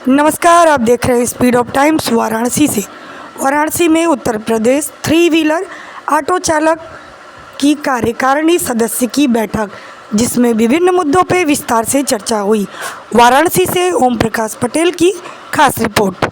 नमस्कार, आप देख रहे हैं स्पीड ऑफ टाइम्स वाराणसी से। वाराणसी में उत्तर प्रदेश 3 व्हीलर ऑटो चालक की कार्यकारिणी सदस्य की बैठक, जिसमें विभिन्न मुद्दों पर विस्तार से चर्चा हुई। वाराणसी से ओम प्रकाश पटेल की खास रिपोर्ट।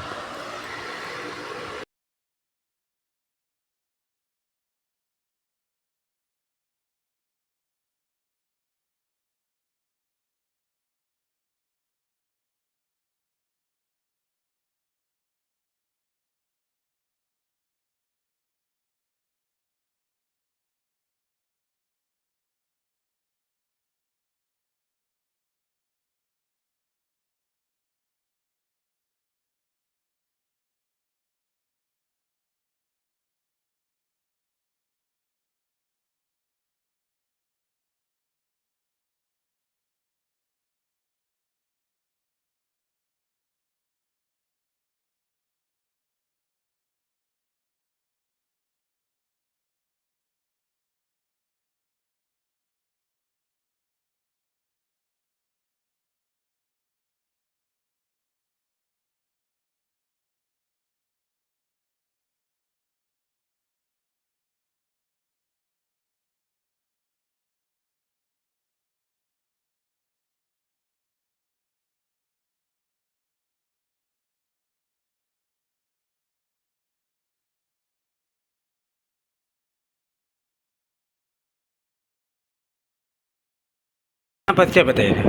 परिचय बताइए।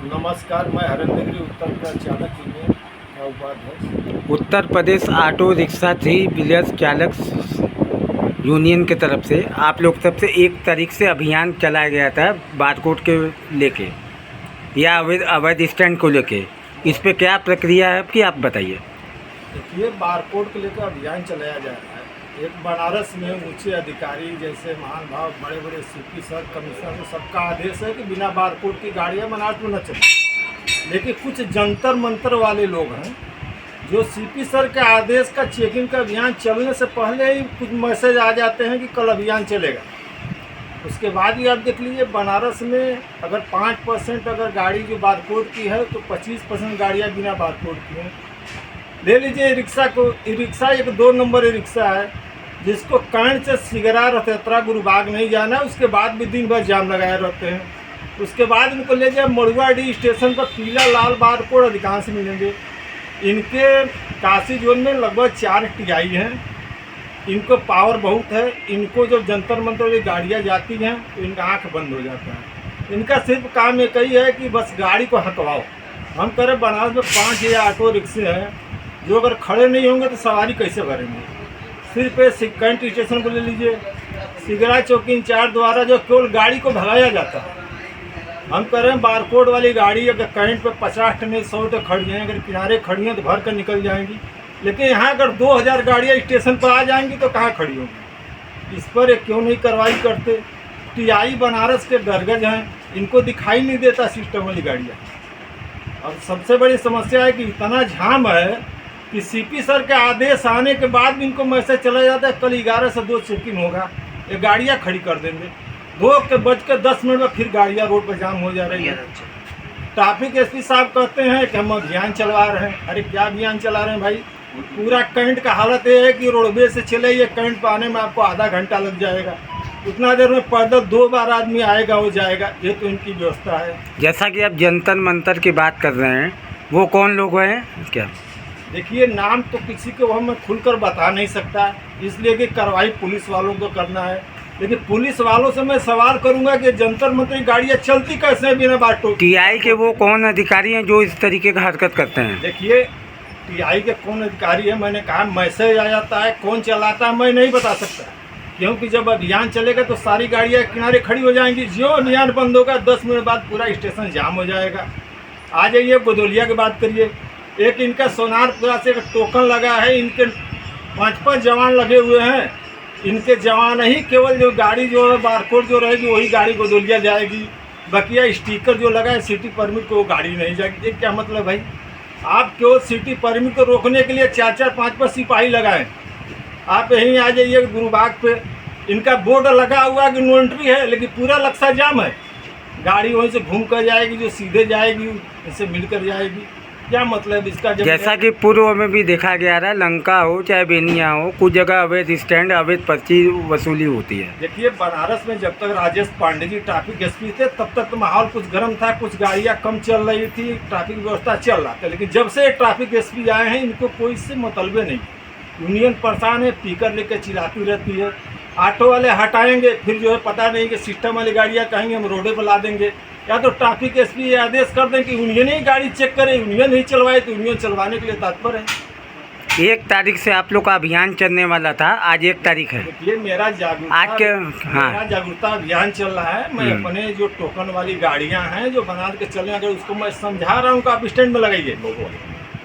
नमस्कार, मैं हरिंद्र उत्तर प्रदेश चालक यूनियन का उपाध्यक्ष। Uttar Pradesh auto rickshaw 3 wheeler चालक यूनियन के तरफ से आप लोग तरफ से 1 तारीख से अभियान चलाया गया था बारकोड के लेके या अवैध स्टैंड को लेके। इस पे क्या प्रक्रिया है आपकी, आप बताइए। देखिए, बारकोड को लेकर अभियान चलाया जा रहा है। एक बनारस में ऊंचे अधिकारी जैसे महान भाव बड़े बड़े सीपी सर, कमिश्नर, सबका आदेश है कि बिना बारकोड की गाड़ियां बनारस में न चलें। लेकिन कुछ जंतर मंतर वाले लोग हैं जो सीपी सर के आदेश का चेकिंग का अभियान चलने से पहले ही कुछ मैसेज आ जाते हैं कि कल अभियान चलेगा। उसके बाद ही आप देख लीजिए, बनारस में अगर 5% अगर गाड़ी जो बारकोड की है तो 25% गाड़ियाँ बिना बारकोड की हैं। ले लीजिए रिक्शा को, रिक्शा एक 2 नंबर रिक्शा है जिसको कैंट से सिगरा रथयात्रा गुरुबाग नहीं जाना है, उसके बाद भी दिन भर जाम लगाए रहते हैं। उसके बाद इनको ले जाए मड़ुआडी स्टेशन पर पीला लाल बारकोड अधिकांश मिलेंगे। इनके काशी जोन में लगभग 4 टीआई हैं। इनको पावर बहुत है। इनको जब जंतर मंतर वाली गाड़ियाँ जाती हैं तो इनका आँख बंद हो जाता है। इनका सिर्फ काम एक ही है कि बस गाड़ी को हटवाओ। हम कह रहे बनारस में 5 या ऑटो रिक्शे हैं जो अगर खड़े नहीं होंगे तो सवारी कैसे भरेंगे। सिर्फ कैंट स्टेशन को ले लीजिए, सिगरा चौकी इंचार्ज द्वारा जो केवल गाड़ी को भगाया जाता है। हम कह रहे हैं बारकोड वाली गाड़ी अगर कैंट पे 50 नहीं 100 तो खड़ी हैं, अगर किनारे खड़ी हैं तो भर कर निकल जाएंगी। लेकिन यहाँ अगर 2000 गाड़ियाँ स्टेशन पर आ जाएंगी तो कहाँ खड़ी होंगी। इस पर क्यों नहीं कार्रवाई करते। टीआई बनारस के दरगज हैं, इनको दिखाई नहीं देता सिस्टम वाली गाड़ियाँ। और सबसे बड़ी समस्या है कि इतना जाम है कि सीपी सर के आदेश आने के बाद भी इनको मैसेज चला जाता है कल 11 से 2 चेकिंग होगा। ये गाड़ियाँ खड़ी कर देंगे। 2:10 में फिर गाड़ियाँ रोड पर जाम हो जा रही है। ट्रैफिक एसपी साहब कहते हैं कि हम अभियान चलवा रहे हैं। अरे क्या अभियान चला रहे हैं भाई। पूरा कैंट का हालत ये है कि रोडवेज से चले ये कैंट पर आने में आपको आधा घंटा लग जाएगा। उतना देर में पैदल 2 बार आदमी आएगा हो जाएगा। ये तो इनकी व्यवस्था है। जैसा कि आप जंतर मंतर की बात कर रहे हैं, वो कौन लोग हैं क्या? देखिए, नाम तो किसी को हम खुलकर बता नहीं सकता, इसलिए कि कार्रवाई पुलिस वालों को करना है। लेकिन पुलिस वालों से मैं सवाल करूंगा कि जंतर मंतर गाड़ियाँ चलती कैसे हैं बिना बारकोड। टीआई के वो कौन अधिकारी हैं जो इस तरीके का हरकत करते हैं? देखिए, टीआई के कौन अधिकारी है, मैंने कहा मैसेज आ जाता है, कौन चलाता है मैं नहीं बता सकता। क्योंकि जब अभियान चलेगा तो सारी गाड़ियाँ किनारे खड़ी हो जाएंगी। जो अभियान बंद होगा 10 मिनट बाद पूरा स्टेशन जाम हो जाएगा। आ जाइए गोदोलिया की बात करिए। एक इनका सोनारपुरा से एक टोकन लगा है, इनके 5-5 जवान लगे हुए हैं। इनके जवान ही केवल जो गाड़ी जो है बारकोड जो रहेगी वही गाड़ी गोदोलिया जाएगी। बकिया स्टिकर जो लगा है सिटी परमिट को वो गाड़ी नहीं जाएगी। ये क्या मतलब भाई। आप केवल सिटी परमिट को रोकने के लिए 4-4 5-5 सिपाही लगाएं। आप यहीं आ जाइए गुरुबाग पे, इनका बोर्ड लगा हुआ कि नो एंट्री है, लेकिन पूरा लक्सा जाम है। गाड़ी वहीं से घूम कर जाएगी, जो सीधे जाएगी उनसे मिल कर जाएगी। क्या मतलब इसका? जब जैसा कि पूर्व में भी देखा गया रहा, लंका हो चाहे बेनिया हो, कुछ जगह अवैध स्टैंड, अवैध पर्ची वसूली होती है। देखिए, बनारस में जब तक राजेश पांडे जी ट्रैफिक एसपी थे तब तक तो माहौल कुछ गर्म था, कुछ गाड़ियां कम चल रही थी, ट्रैफिक व्यवस्था चल रहा था। लेकिन जब से ट्रैफिक एसपी आए हैं, इनको कोई इससे मतलब नहीं। यूनियन परेशान है, स्पीकर लेकर चिल्लाती रहती है। ऑटो वाले हटाएंगे, फिर जो है पता नहीं कि सिस्टम वाली गाड़ियाँ कहेंगे हम रोडे पर ला देंगे, या तो ट्रैफिक एसपी आदेश कर दें कि यूनियन ही गाड़ी चेक करे, यूनियन ही चलवाए, तो यूनियन चलवाने के लिए तत्पर है। 1 तारीख से आप लोग का अभियान चलने वाला था, आज 1 तारीख है। ये मेरा जागरूकता आज के हाँ मेरा जागरूकता अभियान चल रहा है। मैं अपने जो टोकन वाली गाड़ियां हैं जो बना के चलने, अगर उसको मैं समझा रहा हूँ कि आप स्टैंड में लगाइए।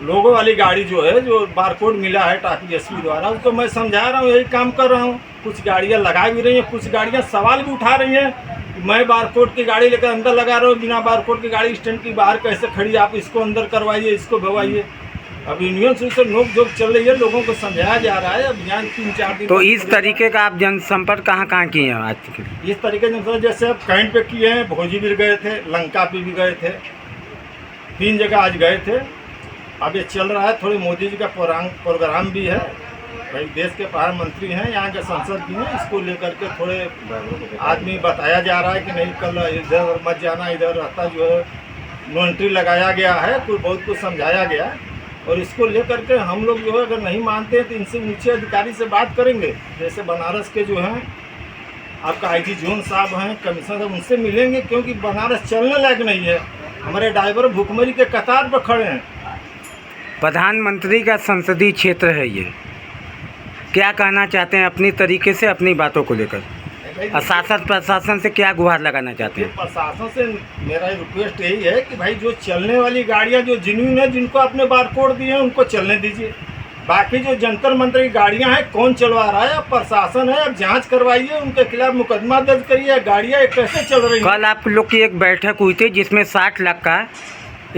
लोगों वाली गाड़ी जो है, जो बारकोड मिला है ट्रैफिक एसपी द्वारा, उसको मैं समझा रहा हूँ, यही काम कर रहा हूँ। कुछ गाड़ियाँ लगा भी रही हैं, कुछ गाड़ियाँ सवाल भी उठा रही हैं। मैं बारकोड की गाड़ी लेकर अंदर लगा रहा हूँ, बिना बारकोड की गाड़ी स्टैंड की बाहर कैसे खड़ी, आप इसको अंदर करवाइए, इसको भगवाइए। अब यूनियन से नोक झोंक चल रही है, लोगों को समझाया जा रहा है। अभियान 3-4 दिन। तो इस तरीके का आप जनसंपर्क कहाँ कहाँ किए हैं आज तक? इस तरीके से जैसे अब कैंट पे किए हैं, भोजी भी गए थे, लंका पे भी गए थे, 3 जगह आज गए थे। अब ये चल रहा है, थोड़ी मोदी जी का प्रोग्राम भी है। भाई देश के प्रधानमंत्री हैं, यहाँ के संसद भी हैं, इसको लेकर के थोड़े आदमी बताया जा रहा है कि नहीं कल इधर मत जाना, इधर रास्ता जो है नो एंट्री लगाया गया है, कुछ बहुत कुछ समझाया गया है। और इसको लेकर के हम लोग जो है अगर नहीं मानते हैं तो इनसे ऊंचे अधिकारी से बात करेंगे। जैसे बनारस के जो हैं आपका आईजी जोन साहब हैं, कमिश्नर साहब, उनसे मिलेंगे, क्योंकि बनारस चलने लायक नहीं है। हमारे ड्राइवर भुखमरी के कतार पर खड़े हैं। प्रधानमंत्री का संसदीय क्षेत्र है ये, क्या कहना चाहते हैं अपनी तरीके से अपनी बातों को लेकर? और शासन प्रशासन से क्या गुहार लगाना चाहते हैं? प्रशासन से मेरा रिक्वेस्ट यही है कि भाई जो चलने वाली गाड़ियां जो जेन्युइन है, जिनको आपने बारकोड दिए हैं, उनको चलने दीजिए। बाकी जो जंतर मंतर की गाड़ियां हैं, कौन चलवा रहा है? अब प्रशासन है, अब जांच करवाइए, उनके खिलाफ मुकदमा दर्ज करिए। गाड़ियां कैसे चल रही हैं? कल आप लोग की एक बैठक हुई थी जिसमें 60 लाख का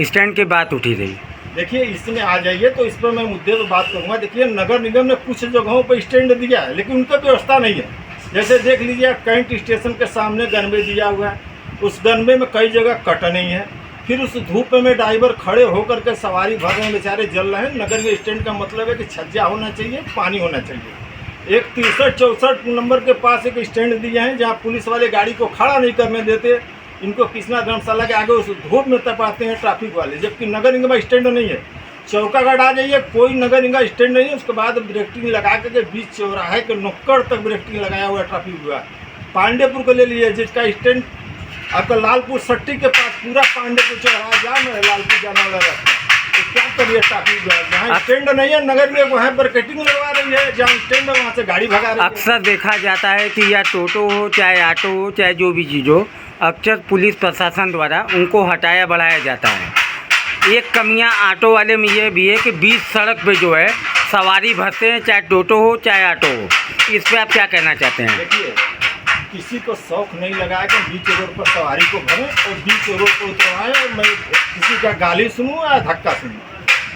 स्टैंड की बात उठी रही। देखिए, इसमें आ जाइए तो इस पर मैं मुद्दे पर बात करूंगा। देखिए, नगर निगम ने कुछ जगहों पर स्टैंड दिया है, लेकिन उनका व्यवस्था नहीं है। जैसे देख लीजिए, कैंट स्टेशन के सामने गनवे दिया हुआ है, उस गनवे में कई जगह कट नहीं है। फिर उस धूप में ड्राइवर खड़े होकर के सवारी भर रहे हैं, बेचारे जल रहे हैं। नगर के स्टैंड का मतलब है कि छज्जा होना चाहिए, पानी होना चाहिए। एक 63-64 नंबर के पास एक स्टैंड दिए हैं, जहाँ पुलिस वाले गाड़ी को खड़ा नहीं करने देते। इनको कृष्णा धर्मशाला के आगे उस धूप में तपाते हैं ट्रैफिक वाले, जबकि नगर निगम का स्टैंड नहीं है। चौकागढ़ आ जाइए, कोई नगर निगम स्टैंड नहीं है। उसके बाद ब्रेकिंग लगा के बीच चौराहे के नुक्कड़ तक ब्रेकिंग लगाया हुआ है ट्रैफिक विभाग। पांडेपुर को ले लीजिए, जिसका स्टैंड आपका लालपुर सट्टी के पास पूरा पांडेपुर चौराहा जाम है, लालपुर जाने वाला रास्ता। तो क्या करिए ट्रैफिक विभाग? जहाँ स्टैंड नहीं है नगर निगम, वहाँ ब्रेकिंग लगवा रही है, जहाँ स्टैंड है वहाँ से गाड़ी भगा रही है। अक्सर देखा जाता है कि या टोटो हो चाहे ऑटो हो चाहे जो भी चीज़ हो, अक्सर पुलिस प्रशासन द्वारा उनको हटाया बढ़ाया जाता है। एक कमियां ऑटो वाले में ये भी है कि बीच सड़क पे जो है सवारी भरते हैं, चाहे टोटो हो चाहे ऑटो हो। इस पे आप क्या कहना चाहते हैं? देखिए, किसी को शौक नहीं लगा कि बीच रोड पर सवारी को भरें और बीच रोड पर उतरवाएं और मैं किसी का गाली सुनूं या धक्का सुनूं।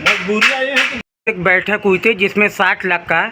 मजबूरियाँ ये है कि एक बैठक हुई थी जिसमें 60 लाख का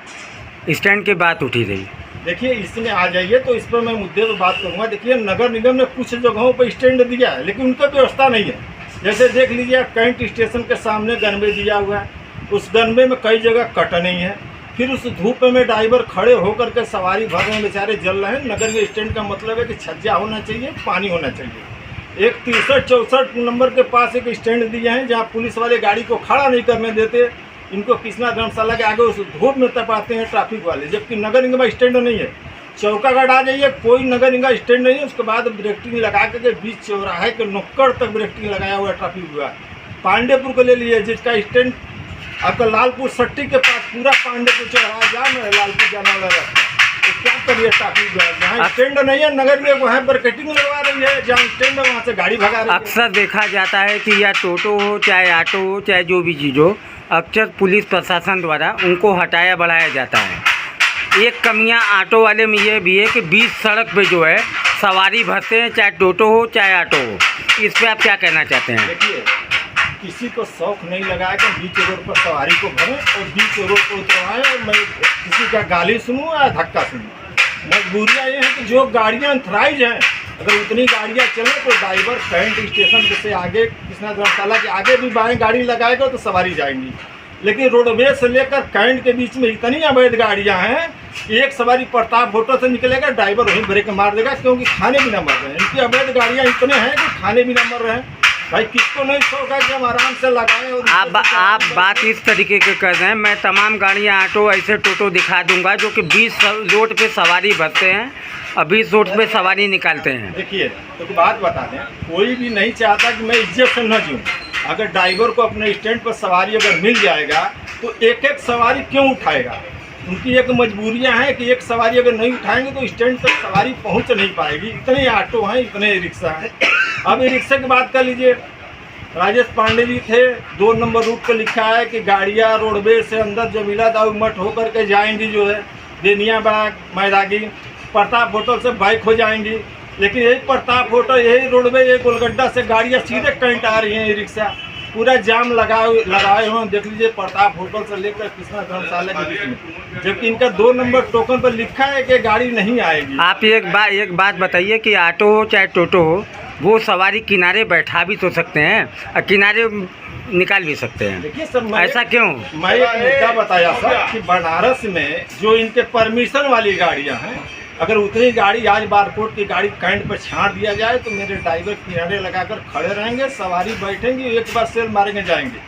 स्टैंड की बात उठी रही। देखिए, इसमें आ जाइए तो इस पर मैं मुद्दे पर बात करूंगा। देखिए, नगर निगम ने कुछ जगहों पर स्टैंड दिया है, लेकिन उनका व्यवस्था नहीं है। जैसे देख लीजिए, कैंट स्टेशन के सामने गनवे दिया हुआ है, उस गनवे में कई जगह कट नहीं है। फिर उस धूप में ड्राइवर खड़े होकर के सवारी भर रहे हैं, बेचारे जल रहे हैं। नगर के स्टैंड का मतलब है कि छज्जा होना चाहिए, पानी होना चाहिए। एक 63-64 नंबर के पास एक स्टैंड दिए हैं, जहाँ पुलिस वाले गाड़ी को खड़ा नहीं करने देते। इनको कृष्णा धर्मशाला के आगे उस धूप में तपाते हैं ट्रैफिक वाले, जबकि नगर निगम का स्टैंड नहीं है। चौकागढ़ आ जाइए, कोई नगर निगम स्टैंड नहीं है। उसके बाद ब्रेकिंग लगा के बीच चौराहे के नुक्कड़ तक ब्रेकिंग लगाया हुआ है ट्रैफिक विभाग। पांडेपुर को ले लीजिए, जिसका स्टैंड आपका लालपुर सट्टी के पास पूरा पांडेपुर चौराहा जाम है, लालपुर जाने वाला रास्ता। तो क्या करिए ट्रैफिक विभाग? जहाँ स्टैंड नहीं है नगर में, वहाँ ब्रेकिंग लगवा रही है, जहाँ स्टैंड है वहाँ से गाड़ी भगा रही है। अक्सर देखा जाता है कि या टोटो हो चाहे ऑटो हो चाहे जो भी चीज़ हो, अक्सर पुलिस प्रशासन द्वारा उनको हटाया बढ़ाया जाता है। एक कमियां ऑटो वाले में ये भी है कि बीच सड़क पे जो है सवारी भरते हैं, चाहे टोटो हो चाहे ऑटो हो। इस पे आप क्या कहना चाहते हैं? देखिए, किसी को शौक नहीं लगा कि बीच रोड पर सवारी को भरें और बीच रोड पर उतरवाएं और मैं किसी का गाली सुनूं या धक्का सुनूं। मजबूरियाँ ये है कि जो गाड़ियाँ अनथराइज हैं अगर उतनी गाड़ियाँ चले तो ड्राइवर कैंट स्टेशन से आगे कृष्णा धर्मशाला के आगे भी बाएं गाड़ी लगाएगा तो सवारी जाएंगी। लेकिन रोडवेज से लेकर कैंट के बीच में इतनी अवैध गाड़ियाँ हैं, एक सवारी प्रताप होटल से निकलेगा, ड्राइवर वहीं ब्रेक मार देगा, क्योंकि खाने बिना मर रहे हैं। इनकी अवैध गाड़ियाँ इतने हैं कि खाने बिना मर रहे हैं। भाई किसको नहीं शौक है कि हम आराम से लगाएं। और आप बात इस तरीके के कर रहे हैं। मैं तमाम गाड़ियाँ, ऑटो, ऐसे टोटो दिखा दूंगा जो कि 20 रोड पे सवारी भरते हैं और 20 रोड पे सवारी निकालते हैं। देखिए तो बात बता दें, कोई भी नहीं चाहता कि मैं इज्जत से न जीऊँ। अगर ड्राइवर को अपने स्टैंड पर सवारी अगर मिल जाएगा तो एक एक सवारी क्यों उठाएगा? उनकी एक मजबूरियां हैं कि एक सवारी अगर नहीं उठाएंगे तो स्टैंड तक सवारी पहुंच नहीं पाएगी। इतने ऑटो हैं, इतने रिक्शा हैं। अब ये रिक्शा की बात कर लीजिए, राजेश पांडे जी थे, 2 नंबर रूट पर लिखा है कि गाड़ियाँ रोडवेज से अंदर जमीला दाऊ मठ होकर के जाएंगी, जो है बेनिया बाग, मैदागी, प्रताप होटल से बाइक हो जाएंगी। लेकिन यही प्रताप होटल, यही रोडवेज, ये गोलगड्डा से गाड़ियाँ सीधे कैंट आ रही हैं। ये रिक्शा पूरा जाम लगाए हुए देख लीजिए, प्रताप होटल से लेकर कृष्णा धर्मशाला के बीच में, जबकि इनका 2 नंबर टोकन पर लिखा है कि गाड़ी नहीं आएगी। आप एक बात बताइए कि ऑटो हो चाहे टोटो हो, वो सवारी किनारे बैठा भी तो सकते हैं और किनारे निकाल भी सकते हैं। देखिए सर, ऐसा क्यों? मैं एक मुद्दा बताया सर कि बनारस में जो इनके परमिशन वाली गाड़ियाँ हैं, अगर उतनी गाड़ी आज बारकोट की गाड़ी कैंट पर छाड़ दिया जाए तो मेरे ड्राइवर किनारे लगाकर खड़े रहेंगे, सवारी बैठेंगी, एक बार सेल मारेंगे, जाएंगे।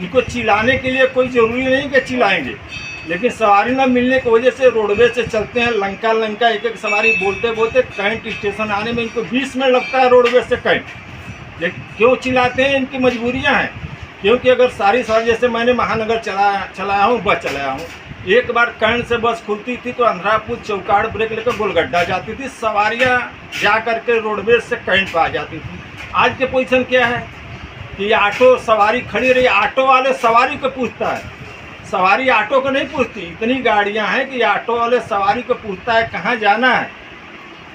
इनको चिल्लाने के लिए कोई ज़रूरी नहीं कि चिल्लाएंगे, लेकिन सवारी न मिलने की वजह से रोडवेज से चलते हैं लंका एक सवारी बोलते बोलते कैंट स्टेशन आने में इनको 20 मिनट लगता है रोडवेज से कैंट। लेकिन क्यों चिल्लाते हैं? इनकी मजबूरियाँ हैं। क्योंकि अगर सारी सवारी, जैसे मैंने महानगर चलाया हूँ, बस चलाया हूँ, एक बार कैंट से बस खुलती थी तो अंधरापुर चौकाड़ ब्रेक लेकर गोलगड्डा जाती थी, सवारियाँ जा करके रोडवेज से कैंट पर आ जाती थी। आज के पोजीशन क्या है कि ऑटो सवारी खड़ी रही, ऑटो वाले सवारी को पूछता है, सवारी ऑटो को नहीं पूछती। इतनी गाड़ियाँ हैं कि ऑटो वाले सवारी को पूछता है कहाँ जाना है।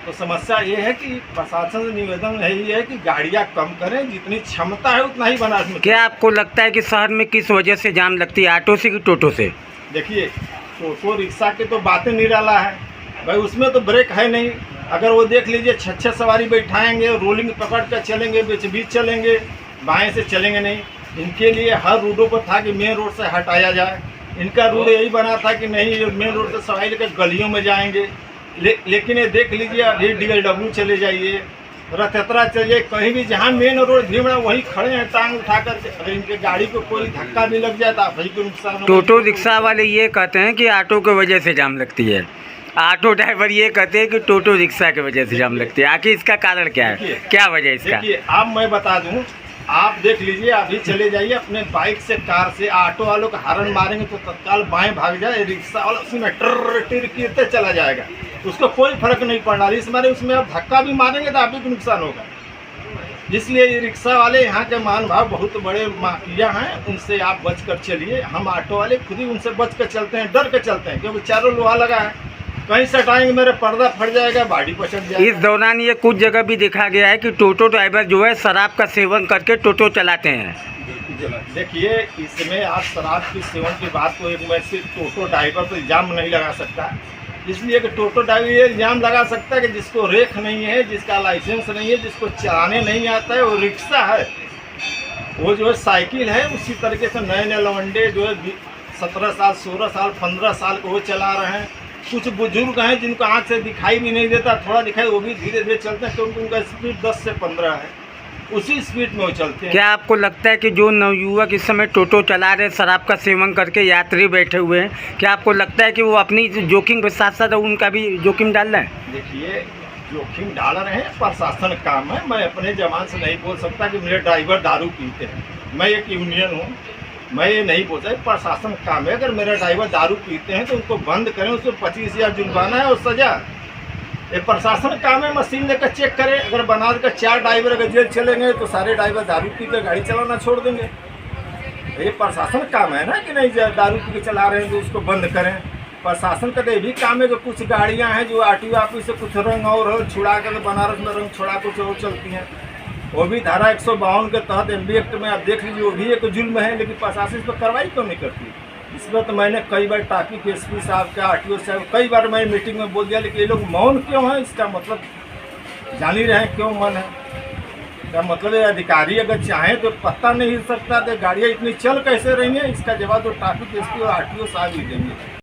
तो समस्या ये है कि प्रशासन से निवेदन यही है कि गाड़ियाँ कम करें, जितनी क्षमता है उतना ही बनारस में। क्या आपको लगता है कि शहर में किस वजह से जाम लगती है, ऑटो से कि टोटो से? देखिए, टोटो रिक्शा की तो बातें निराला है भाई, उसमें तो ब्रेक है नहीं। अगर वो देख लीजिए 6 सवारी बैठाएंगे, रोलिंग पकड़ कर चलेंगे, बीच बीच चलेंगे, बाएं से चलेंगे नहीं। इनके लिए हर रूटों पर था कि मेन रोड से हटाया जाए। इनका रूट यही बना था कि नहीं, ये मेन रोड से सवारी लेकर गलियों में जाएंगे। लेकिन ये देख लीजिए, अभी DLW चले जाइए, रथ यात्रा चलिए, कहीं भी जहाँ मेन रोड भीड़ है वहीं खड़े हैं टांग उठा करके। अगर इनके गाड़ी को कोई धक्का नहीं लग जाए तो आप वही को नुकसान होगा। टोटो रिक्शा वाले ये कहते हैं कि ऑटो की वजह से जाम लगती है, ऑटो ड्राइवर ये कहते हैं कि टोटो रिक्शा की वजह से जाम लगती है। आखिर इसका कारण क्या है, क्या वजह इसका? देखिए, अब मैं बता दूं, आप देख लीजिए, अभी चले जाइए अपने बाइक से, कार से, ऑटो वालों का हॉर्न मारेंगे तो तत्काल बाएं भाग जाए, रिक्शा वाला उसमें टर टिर कीरते चला जाएगा, उसको कोई फर्क नहीं पड़ना। इस मारे उसमें आप धक्का भी मारेंगे तो आप भी नुकसान होगा। इसलिए ये रिक्शा वाले यहाँ के मान भाव बहुत बड़े माफिया हैं, उनसे आप बच कर चलिए। हम ऑटो वाले खुद ही उनसे बच कर चलते हैं, डर कर चलते हैं, क्योंकि चारों लोहा लगा है, कहीं से हटाएंगे मेरा पर्दा फट जाएगा, बाड़ी पचक जाएगा। इस दौरान ये कुछ जगह भी देखा गया है कि टोटो ड्राइवर जो है शराब का सेवन करके टोटो चलाते हैं। देखिए, इसमें आप शराब की सेवन की बात को एक मैं सिर्फ टोटो ड्राइवर पर इल्ज़ाम नहीं लगा सकता, इसलिए कि टोटो ड्राइवर ये इल्ज़ाम लगा सकता है कि जिसको रेख नहीं है, जिसका लाइसेंस नहीं है, जिसको चलाने नहीं आता है, वो रिक्शा है, वो जो है साइकिल है। उसी तरीके से नए नए लवंडे जो है 17 साल, 16 साल, 15 साल को वो चला रहे हैं। कुछ बुजुर्ग हैं जिनको आँख से दिखाई भी नहीं देता, थोड़ा दिखाई, वो भी धीरे धीरे चलते हैं, क्योंकि उनका स्पीड 10 से 15 है, उसी स्पीड में वो चलते हैं। क्या आपको लगता है कि जो नवयुवक इस समय टोटो चला रहे, शराब का सेवन करके यात्री बैठे हुए हैं, क्या आपको लगता है कि वो अपनी जोखिम के साथ साथ उनका भी जोखिम डाल रहे हैं? देखिए, जोखिम डाल रहे हैं, प्रशासन काम है। मैं अपने जवान से नहीं बोल सकता कि मेरे ड्राइवर दारू पीते हैं, मैं एक यूनियन हूँ, मैं ये नहीं बोल सकता। प्रशासन काम है, अगर मेरा ड्राइवर दारू पीते हैं तो उनको बंद करें, उसको 25,000 जुर्माना है और सजा। ये प्रशासन काम है, मशीन लेकर चेक करें। अगर बनारस का 4 ड्राइवर अगर जेल चलेंगे तो सारे ड्राइवर दारू पी कर गाड़ी चलाना छोड़ देंगे। ये प्रशासन काम है ना कि नहीं, दारू पी के चला रहे हैं तो उसको बंद करें। प्रशासन का तो ये भी काम है कि कुछ गाड़ियाँ हैं जो RTO ऑफिस से कुछ रंग और छुड़ा कर बनारस में रंग छुड़ा कुछ और चलती हैं, वो भी धारा 152 के तहत MB एक्ट में आप देख लीजिए, वो भी एक जुल्म है, लेकिन प्रशासन इस पर कार्रवाई क्यों नहीं करती? इसमें तो मैंने कई बार टाकी के SP साहब का, RTO साहब, कई बार मैं मीटिंग में बोल दिया, लेकिन ये लोग मौन क्यों हैं? इसका मतलब जान ही रहे हैं क्यों मन है। क्या मतलब है, अधिकारी अगर चाहें तो पता नहीं हिल सकता, तो गाड़ियाँ इतनी चल कैसे रही हैं, इसका जवाब तो ट्रैफिक एसपी और आरटीओ साहब ही देंगे।